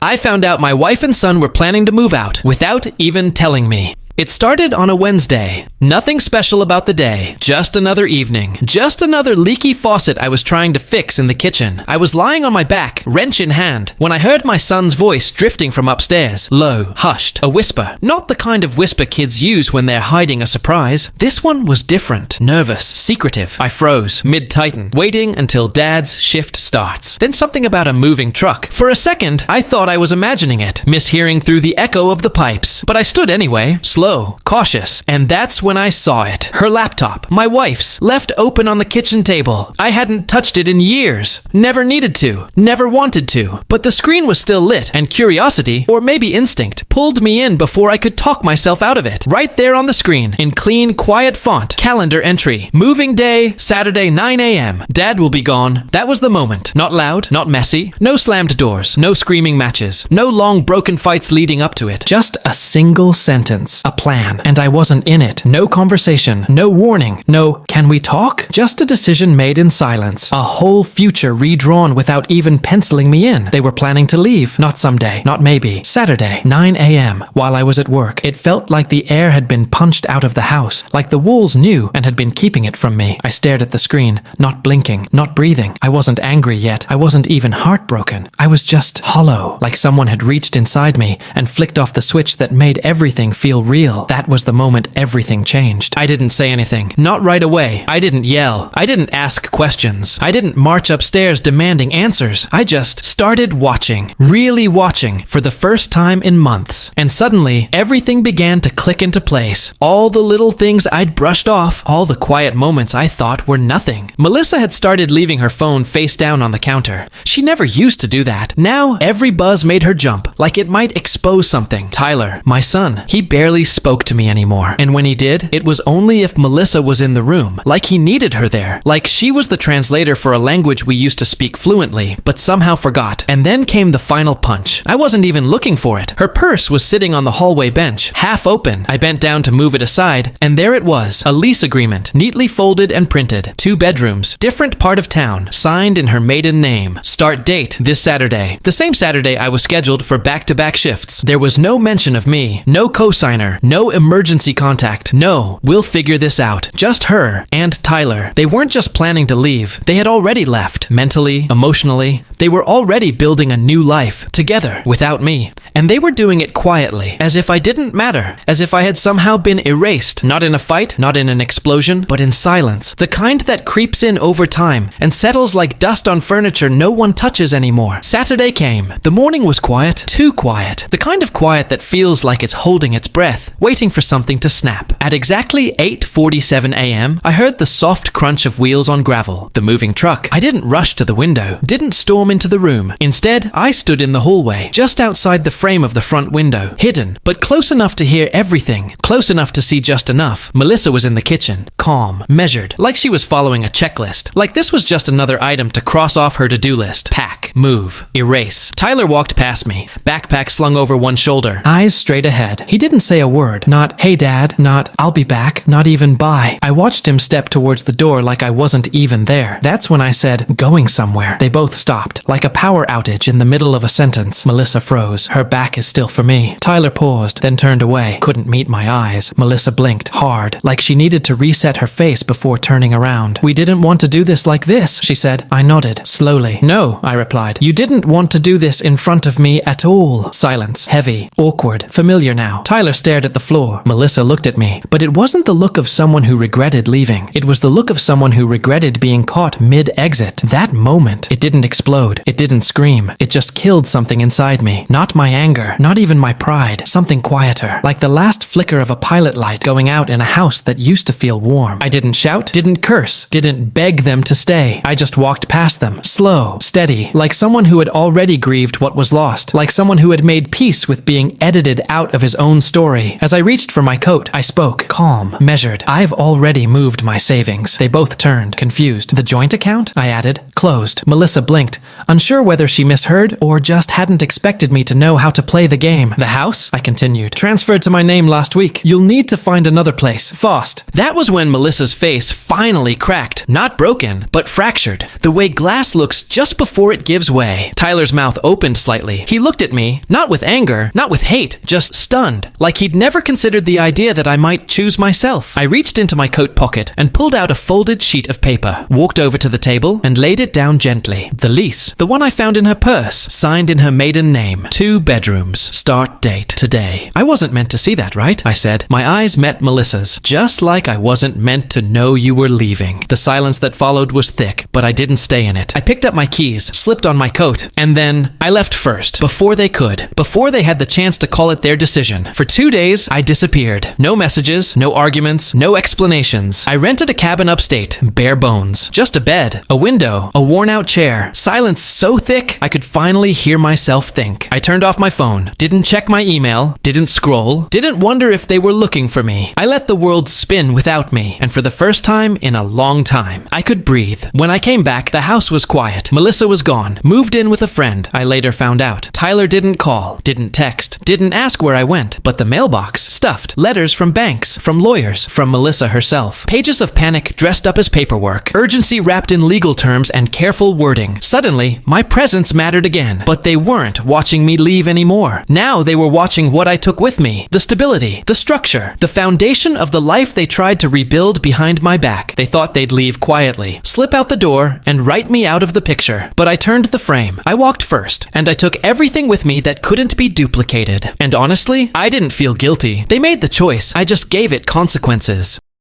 I found out my wife and son were planning to move out without even telling me. It started on a Wednesday. Nothing special about the day. Just another evening. Just another leaky faucet I was trying to fix in the kitchen. I was lying on my back, wrench in hand, when I heard my son's voice drifting from upstairs. Low, hushed, a whisper. Not the kind of whisper kids use when they're hiding a surprise. This one was different. Nervous, secretive. I froze, mid-tighten, waiting until Dad's shift starts. Then something about a moving truck. For a second, I thought I was imagining it, mishearing through the echo of the pipes. But I stood anyway, slow, cautious, and that's when I saw it. Her laptop, my wife's, left open on the kitchen table. I hadn't touched it in years. Never needed to. Never wanted to. But the screen was still lit, and curiosity, or maybe instinct, pulled me in before I could talk myself out of it. Right there on the screen, in clean, quiet font, calendar entry. Moving day, Saturday 9 a.m. Dad will be gone. That was the moment. Not loud, not messy. No slammed doors. No screaming matches. No long broken fights leading up to it. Just a single sentence. A plan, and I wasn't in it. No conversation, no warning, no "can we talk?" Just a decision made in silence. A whole future redrawn without even penciling me in. They were planning to leave, not someday, not maybe. Saturday, 9 a.m. While I was at work, it felt like the air had been punched out of the house, like the walls knew and had been keeping it from me. I stared at the screen, not blinking, not breathing. I wasn't angry yet. I wasn't even heartbroken. I was just hollow, like someone had reached inside me and flicked off the switch that made everything feel real. That was the moment everything changed. I didn't say anything. Not right away. I didn't yell. I didn't ask questions. I didn't march upstairs demanding answers. I just started watching. Really watching for the first time in months. And suddenly, everything began to click into place. All the little things I'd brushed off. All the quiet moments I thought were nothing. Melissa had started leaving her phone face down on the counter. She never used to do that. Now, every buzz made her jump, like it might expose something. Tyler, my son, he barely spoke to me anymore. And when he did, it was only if Melissa was in the room. Like he needed her there. Like she was the translator for a language we used to speak fluently, but somehow forgot. And then came the final punch. I wasn't even looking for it. Her purse was sitting on the hallway bench, half open. I bent down to move it aside, and there it was. A lease agreement, neatly folded and printed. 2 bedrooms, different part of town, signed in her maiden name. Start date, this Saturday. The same Saturday I was scheduled for back-to-back shifts. There was no mention of me, no co-signer, no emergency contact. No, we'll figure this out. Just her and Tyler. They weren't just planning to leave. They had already left. Mentally, emotionally. They were already building a new life, together, without me. And they were doing it quietly, as if I didn't matter, as if I had somehow been erased, not in a fight, not in an explosion, but in silence. The kind that creeps in over time and settles like dust on furniture no one touches anymore. Saturday came. The morning was quiet, too quiet. The kind of quiet that feels like it's holding its breath, waiting for something to snap. At exactly 8:47 a.m., I heard the soft crunch of wheels on gravel, the moving truck. I didn't rush to the window, didn't storm into the room. Instead, I stood in the hallway, just outside the frame of the front window, hidden, but close enough to hear everything, close enough to see just enough. Melissa was in the kitchen, calm, measured, like she was following a checklist, like this was just another item to cross off her to-do list. Pack, move, erase. Tyler walked past me, backpack slung over one shoulder, eyes straight ahead. He didn't say a word, not "Hey Dad," not "I'll be back," not even "Bye." I watched him step towards the door like I wasn't even there. That's when I said, "Going somewhere." They both stopped, like a power outage in the middle of a sentence. Melissa froze. Her back is still for me. Tyler paused, then turned away. Couldn't meet my eyes. Melissa blinked, hard, like she needed to reset her face before turning around. "We didn't want to do this like this," she said. I nodded, slowly. "No," I replied. "You didn't want to do this in front of me at all." Silence. Heavy. Awkward. Familiar now. Tyler stared at the floor. Melissa looked at me. But it wasn't the look of someone who regretted leaving. It was the look of someone who regretted being caught mid-exit. That moment, it didn't explode. It didn't scream. It just killed something inside me. Not my anger. Not even my pride. Something quieter. Like the last flicker of a pilot light going out in a house that used to feel warm. I didn't shout. Didn't curse. Didn't beg them to stay. I just walked past them. Slow. Steady. Like someone who had already grieved what was lost. Like someone who had made peace with being edited out of his own story. As I reached for my coat, I spoke. Calm. Measured. "I've already moved my savings." They both turned, confused. "The joint account?" I added. "Closed." Melissa blinked, unsure whether she misheard or just hadn't expected me to know how to play the game. name. The house? I continued. Transferred to my name last week. You'll need to find another place. Fast. That was when Melissa's face finally cracked. Not broken, but fractured. The way glass looks just before it gives way. Tyler's mouth opened slightly. He looked at me, not with anger, not with hate, just stunned, like he'd never considered the idea that I might choose myself. I reached into my coat pocket and pulled out a folded sheet of paper, walked over to the table and laid it down gently. The lease, the one I found in her purse, signed in her maiden name. 2 bedrooms. Start date today. I wasn't meant to see that, right? I said. My eyes met Melissa's, just like I wasn't meant to know you were leaving. The silence that followed was thick, but I didn't stay in it. I picked up my keys, slipped on my coat, and then I left first, before they could, before they had the chance to call it their decision. For 2 days, I disappeared. No messages, no arguments, no explanations. I rented a cabin upstate, bare bones. Just a bed, a window, a worn-out chair. Silence so thick, I could finally hear myself think. I turned off my phone, didn't check my email, didn't scroll, didn't wonder if they were looking for me. I let the world spin without me, and for the first time in a long time, I could breathe. When I came back, the house was quiet. Melissa was gone, moved in with a friend, I later found out. Tyler didn't call, didn't text, didn't ask where I went, but the mailbox stuffed. Letters from banks, from lawyers, from Melissa herself. Pages of panic dressed up as paperwork. Urgency wrapped in legal terms and careful wording. Suddenly, my presence mattered again, but they weren't watching me leave anymore. Now they were watching what I took with me. The stability, the structure, the foundation of the life they tried to rebuild behind my back. They thought they'd leave quietly, slip out the door, and write me out of the picture. But I turned the frame. I walked first, and I took everything with me that couldn't be duplicated. And honestly, I didn't feel guilty. They made the choice. I just gave it consequences.